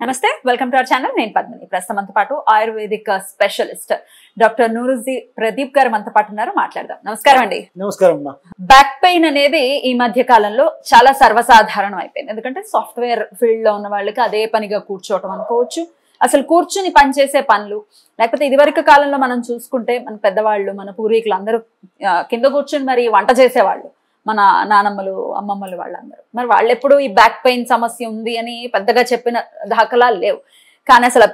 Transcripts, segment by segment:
నమస్తే welcome to our channel నేను పద్మిని ప్రస్తుతం మనతో పాటు ఆయుర్వేదిక్ స్పెషలిస్ట్ డాక్టర్ నూరుజీ ప్రదీప్ గారు మనతో పాటు ఉన్నారు మాట్లాడదాం. నమస్కారం అండి. నమస్కారం అమ్మా. బ్యాక్ పెయిన్ అనేది ఈ మధ్య కాలంలో చాలా సర్వసాధారణం అయిపోయింది. ఎందుకంటే సాఫ్ట్వేర్ ఫీల్డ్ లో ఉన్న వాళ్ళకి అదే పనిగా కూర్చోవటం అనుకోవచ్చు, అసలు కూర్చుని పనిచేసే పనులు, లేకపోతే ఇదివరకు కాలంలో మనం చూసుకుంటే మన పెద్దవాళ్ళు మన పూర్వీకులు అందరూ కింద కూర్చుని మరి వంట చేసేవాళ్ళు, మన నానమ్మలు అమ్మమ్మలు వాళ్ళందరూ. మరి వాళ్ళు ఎప్పుడు ఈ బ్యాక్ పెయిన్ సమస్య ఉంది అని పెద్దగా చెప్పిన దాఖలాలు లేవు. కానీ అసలు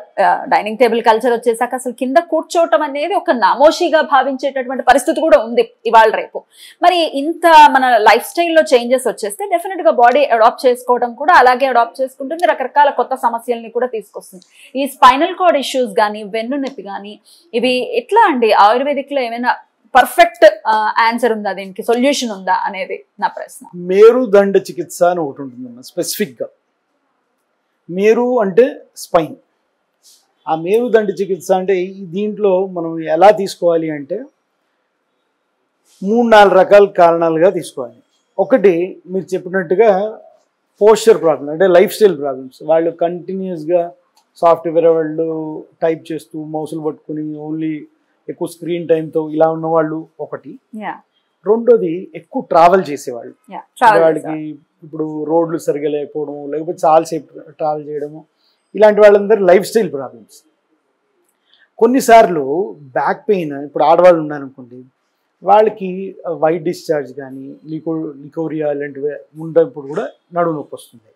డైనింగ్ టేబుల్ కల్చర్ వచ్చేసాక అసలు కింద కూర్చోవటం అనేది ఒక నామోషిగా భావించేటటువంటి పరిస్థితి కూడా ఉంది ఇవాళ రేపు. మరి ఇంత మన లైఫ్ స్టైల్లో చేంజెస్ వచ్చేస్తే డెఫినెట్ గా బాడీ అడాప్ట్ చేసుకోవడం కూడా అలాగే అడాప్ట్ చేసుకుంటుంది, రకరకాల కొత్త సమస్యల్ని కూడా తీసుకొస్తుంది. ఈ స్పైనల్ కార్డ్ ఇష్యూస్ కానీ వెన్ను నొప్పి కానీ ఇవి ఎట్లా అండి? ఆయుర్వేదిక్ లో ఏమైనా పర్ఫెక్ట్ ఆన్సర్ ఉందా, దీనికి సొల్యూషన్ ఉందా అనేది నా ప్రశ్న. మేరుదండ చికిత్స అని ఒకటి ఉంటుందన్న స్పెసిఫిక్ గా. మేరు అంటే స్పైన్. ఆ మేరుదండ చికిత్స అంటే దీంట్లో మనం ఎలా తీసుకోవాలి అంటే 3-4 రకాల కారణాలుగా తీసుకోవాలి. ఒకటి మీరు చెప్పినట్టుగా పోస్చర్ ప్రాబ్లమ్, అంటే లైఫ్ స్టైల్ ప్రాబ్లమ్స్. వాళ్ళు కంటిన్యూస్గా సాఫ్ట్వేర్ వాళ్ళు టైప్ చేస్తూ మౌసులు పట్టుకుని ఓన్లీ ఎక్కువ స్క్రీన్ టైంతో ఇలా ఉన్నవాళ్ళు ఒకటి. రెండోది ఎక్కువ ట్రావెల్ చేసేవాళ్ళు, వాళ్ళకి ఇప్పుడు రోడ్లు సరిగా లేకపోవడం, లేకపోతే చాలాసేపు ట్రావెల్ చేయడము, ఇలాంటి వాళ్ళందరూ లైఫ్ స్టైల్ ప్రాబ్లమ్స్. కొన్నిసార్లు బ్యాక్ పెయిన్ ఇప్పుడు ఆడవాళ్ళు ఉన్నారనుకోండి, వాళ్ళకి వైట్ డిశ్చార్జ్ కానీ లికోరియా ఇలాంటివి ఉన్నప్పుడు కూడా నడుము నొప్పి వస్తుంది.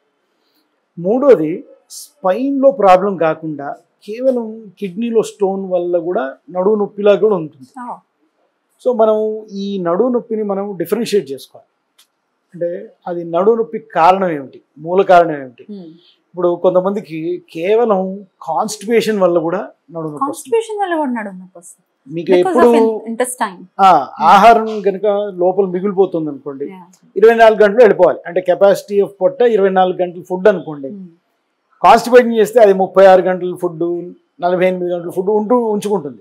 మూడోది స్పైన్లో ప్రాబ్లం కాకుండా కేవలం కిడ్నీలో స్టోన్ వల్ల కూడా నడుము నొప్పిలా కూడా ఉంటుంది. సో మనం ఈ నడుము నొప్పిని మనం డిఫరెన్షియేట్ చేసుకోవాలి. అంటే అది నడుము నొప్పి కారణం ఏమిటి, మూల కారణం ఏమిటి. ఇప్పుడు కొంతమందికి కేవలం కాన్స్టిపేషన్ వల్ల కూడా నడుము నొప్పి వస్తుంది. మీకు ఎప్పుడు ఆహారం కనుక లోపల మిగిలిపోతుంది అనుకోండి, 24 గంటలు వెళ్ళిపోవాలి. అంటే కెపాసిటీ ఆఫ్ పొట్ట 24 గంటల ఫుడ్ అనుకోండి. కాన్స్టిపేషన్ చేస్తే అది 36 గంటల ఫుడ్, 48 గంటల ఫుడ్ ఉంచుకుంటుంది.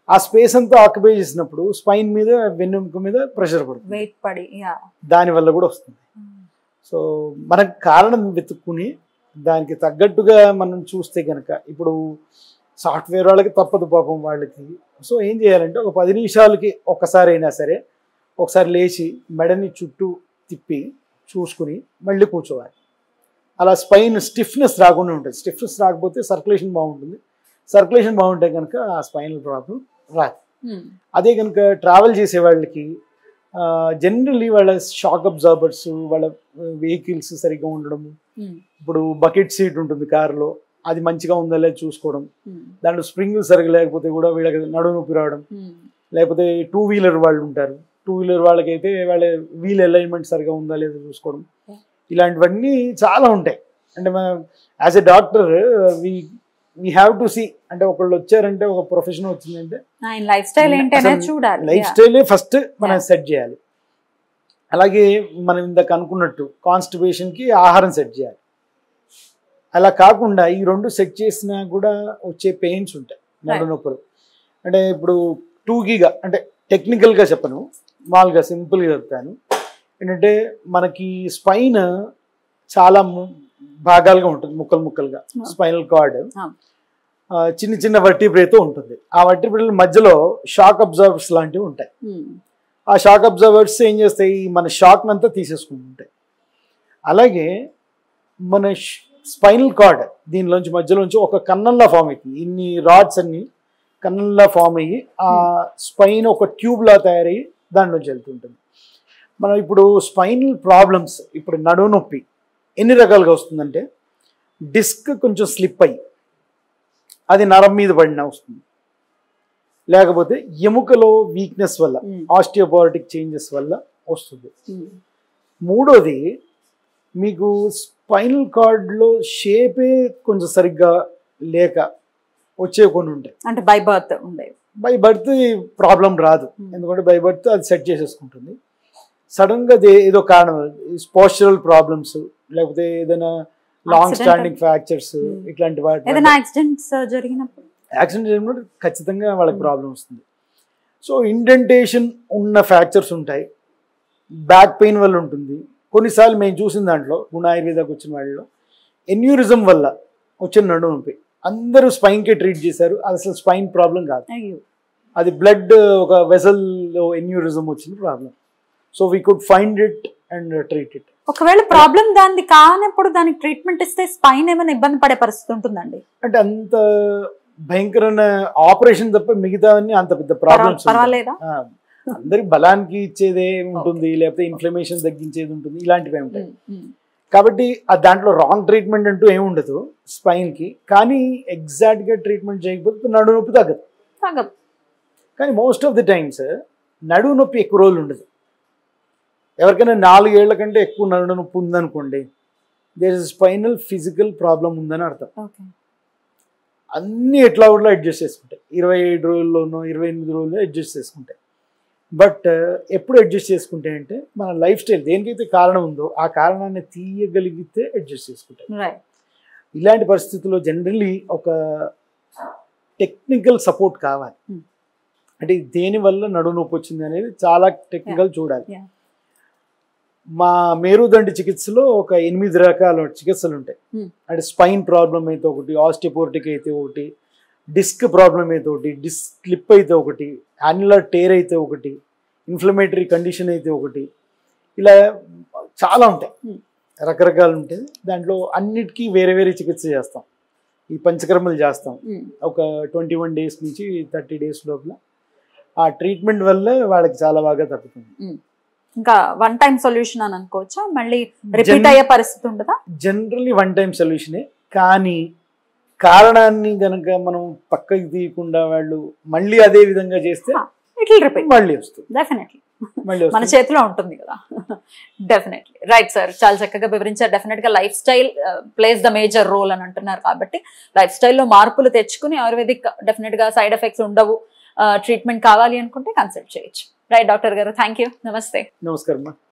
ఆ స్పేస్ అంతా ఆక్యుపై చేసినప్పుడు స్పైన్ మీద వెన్నెముక మీద ప్రెషర్ పడుతుంది, దానివల్ల కూడా వస్తుంది. సో మనకు కారణం వెతుక్కుని దానికి తగ్గట్టుగా మనం చూస్తే కనుక, ఇప్పుడు సాఫ్ట్వేర్ వాళ్ళకి తప్పదు పాపం వాళ్ళకి. సో ఏం చేయాలంటే ఒక 10 నిమిషాలకి ఒక్కసారి అయినా సరే ఒకసారి లేచి మెడని చుట్టూ తిప్పి చూసుకుని మళ్ళీ కూర్చోవాలి. అలా స్పైన్ స్టిఫ్నెస్ రాకుండా ఉంటుంది. స్టిఫ్నెస్ రాకపోతే సర్క్యులేషన్ బాగుంటుంది, సర్క్యులేషన్ బాగుంటే కనుక ఆ స్పైనల్ ప్రాబ్లం రాదు. అదే కనుక ట్రావెల్ చేసే వాళ్ళకి జనరల్లీ వాళ్ళ షాక్ అబ్జార్బర్స్, వాళ్ళ వెహికల్స్ సరిగ్గా ఉండడము, ఇప్పుడు బకెట్ సీట్ ఉంటుంది కారులో, అది మంచిగా ఉందా లేదా చూసుకోవడం, దాంట్లో స్ప్రింగ్ సరిగ్గా లేకపోతే కూడా వీళ్ళకి నడుము నొప్పి రావడం, లేకపోతే 2 వీలర్ వాళ్ళు ఉంటారు, 2 వీలర్ వాళ్ళకైతే వాళ్ళ వీల్ అలైన్మెంట్ సరిగ్గా ఉందా లేదా చూసుకోవడం, ఇలాంటివన్నీ చాలా ఉంటాయి. అంటే మనం as a doctor we have to see, అంటే ఒకళ్ళు వచ్చారంటే ఒక ప్రొఫెషన్ వచ్చిందంటే లైఫ్ స్టైలే ఫస్ట్ మనం సెట్ చేయాలి. అలాగే మనం ఇందాక అనుకున్నట్టు కాన్స్టిపేషన్కి ఆహారం సెట్ చేయాలి. అలా కాకుండా ఈ 2 సెట్ చేసినా కూడా వచ్చే పెయిన్స్ ఉంటాయి, నడు నొప్పులు. అంటే ఇప్పుడు టూకీగా, అంటే టెక్నికల్గా చెప్పను, మామూలుగా సింపుల్గా చెప్తాను. ఏంటంటే మనకి స్పైన్ చాలా భాగాలుగా ఉంటుంది, ముక్కలుగా. స్పైనల్ కార్డ్ చిన్న చిన్న వర్టిబ్రేతో ఉంటుంది. ఆ వర్టిబ్రేల మధ్యలో షాక్ అబ్జర్వర్స్ లాంటివి ఉంటాయి. ఆ షాక్ అబ్జర్వర్స్ ఏం చేస్తాయి, మన షాక్ అంతా తీసేసుకుంటుంటాయి. అలాగే మన స్పైనల్ కార్డ్ దీనిలోంచి మధ్యలోంచి ఒక కన్నంలా ఫామ్ అవుతుంది. ఇన్ని రాడ్స్ అన్ని కన్నంలా ఫామ్ అయ్యి ఆ స్పైన్ ఒక ట్యూబ్లా తయారయ్యి దానిలోంచి వెళ్తుంటుంది. మనం ఇప్పుడు స్పైనల్ ప్రాబ్లమ్స్, ఇప్పుడు నడుము నొప్పి ఎన్ని రకాలుగా వస్తుందంటే, డిస్క్ కొంచెం స్లిప్ అయ్యి అది నరం మీద పడినా వస్తుంది, లేకపోతే ఎముకలో వీక్నెస్ వల్ల, ఆస్టియోపోరోటిక్ చేంజెస్ వల్ల వస్తుంది. మూడోది మీకు స్పైనల్ కార్డ్లో షేపే కొంచెం సరిగ్గా లేక వచ్చే కొన్ని ఉంటాయి. అంటే బై బర్త్ ప్రాబ్లం రాదు, ఎందుకంటే బై బర్త్ అది సెట్ చేసేసుకుంటుంది. సడన్గా ఏదో కారణం, పోస్చరల్ ప్రాబ్లమ్స్, లేకపోతే ఏదైనా లాంగ్ స్టాండింగ్ ఫ్రాక్చర్స్, ఇట్లాంటి వాటి యాక్సిడెంట్ జరిగినప్పుడు ఖచ్చితంగా వాళ్ళకి ప్రాబ్లం వస్తుంది. సో ఇండెంటేషన్ ఉన్న ఫ్రాక్చర్స్ ఉంటాయి, బ్యాక్ పెయిన్ వల్ల ఉంటుంది. కొన్నిసార్లు మేము చూసిన దాంట్లో గుణ ఆయుర్వేదకు వచ్చిన వాళ్ళలో ఎన్యూరిజం వల్ల వచ్చిన నడుము నొప్పి. అందరూ స్పైన్కే ట్రీట్ చేశారు, అది అసలు స్పైన్ ప్రాబ్లం కాదు, అయ్యో అది బ్లడ్ ఒక వెసల్ ఎన్యూరిజం వచ్చిన problem. So we could find it and treat it. ఒకవేళ ప్రాబ్లం దాన్ని కానప్పుడు దానికి ట్రీట్మెంట్ ఇస్తే స్పైన్ ఏమైనా ఇబ్బంది పడే పరిస్థితి ఉంటుందండి? అంటే అంత భయంకరమైన ఆపరేషన్ తప్ప మిగతా అంత పెద్ద ప్రాబ్లమ్స్ పర్వాలేదా? అందరి బలానికి ఇచ్చేదే ఉంటుంది, లేకపోతే ఇన్ఫ్లమేషన్ తగ్గించేది ఉంటుంది, ఇలాంటివి ఉంటాయి. కాబట్టి దాంట్లో రాంగ్ ట్రీట్మెంట్ అంటూ ఏమి ఉండదు స్పైన్కి. కానీ ఎగ్జాక్ట్గా ట్రీట్మెంట్ చేయకపోతే నడుము నొప్పి తగ్గదు. కానీ మోస్ట్ ఆఫ్ ది టైమ్స్ నడుము నొప్పి ఎక్కువ రోజులు ఉండదు. ఎవరికైనా 4 ఏళ్ల కంటే ఎక్కువ నడుము నొప్పి ఉందనుకోండి, there is spinal physical problem ఉందని అర్థం. అన్నీ ఎట్లా కూడా అడ్జస్ట్ చేసుకుంటాయి, 27 రోజుల్లోనో 28 రోజుల్లో అడ్జస్ట్ చేసుకుంటాయి. బట్ ఎప్పుడు అడ్జస్ట్ చేసుకుంటే అంటే మన లైఫ్ స్టైల్ దేనికైతే కారణం ఉందో ఆ కారణాన్ని తీయగలిగితే అడ్జస్ట్ చేసుకుంటాయి. ఇలాంటి పరిస్థితుల్లో జనరల్లీ ఒక టెక్నికల్ సపోర్ట్ కావాలి. అంటే దేనివల్ల నడుము నొప్పి వచ్చింది అనేది చాలా టెక్నికల్ చూడాలి. మా మేరుదండి చికిత్సలో ఒక 8 రకాల చికిత్సలు ఉంటాయి. అంటే స్పైన్ ప్రాబ్లం అయితే ఒకటి, ఆస్టియోపోర్టిక్ అయితే ఒకటి, డిస్క్ ప్రాబ్లం అయితే ఒకటి, డిస్క్ స్లిప్ అయితే ఒకటి, యాన్యులర్ టేర్ అయితే ఒకటి, ఇన్ఫ్లమేటరీ కండిషన్ అయితే ఒకటి, ఇలా చాలా ఉంటాయి, రకరకాలు ఉంటాయి. దాంట్లో అన్నిటికీ వేరే వేరే చికిత్స చేస్తాం. ఈ పంచకర్మలు చేస్తాం ఒక 21 days నుంచి 30 days లోపల. ఆ ట్రీట్మెంట్ వల్ల వాళ్ళకి చాలా బాగా తగ్గుతుంది. ఇంకా వన్ టైం సొల్యూషన్ అని అనుకోవచ్చా? మళ్ళీ రిపీట్ అయ్యే పరిస్థితి ఉండదా? జనరల్లీ వన్ టైం సొల్యూషనే, కానీ కారణాన్ని గనక మనం పక్కకి తీయకుండా వాళ్ళు మళ్ళీ అదే విధంగా చేస్తే మళ్ళీ వస్తుంది. డెఫినెట్లీ మన చేతిలో ఉంటుంది కదా. డెఫినెట్లీ రైట్ సార్, చాలా చక్కగా వివరించారు. డెఫినెట్ గా life style plays the major role అని అంటున్నారు. కాబట్టి లైఫ్ స్టైల్లో మార్పులు తెచ్చుకుని ఆయుర్వేదిక్ డెఫినెట్ గా సైడ్ ఎఫెక్ట్స్ ఉండవు, ట్రీట్మెంట్ కావాలి అనుకుంటే కన్సల్ట్ చేయొచ్చు. రైట్ డాక్టర్ గారు, థ్యాంక్ యూ. నమస్తే. నమస్కారం.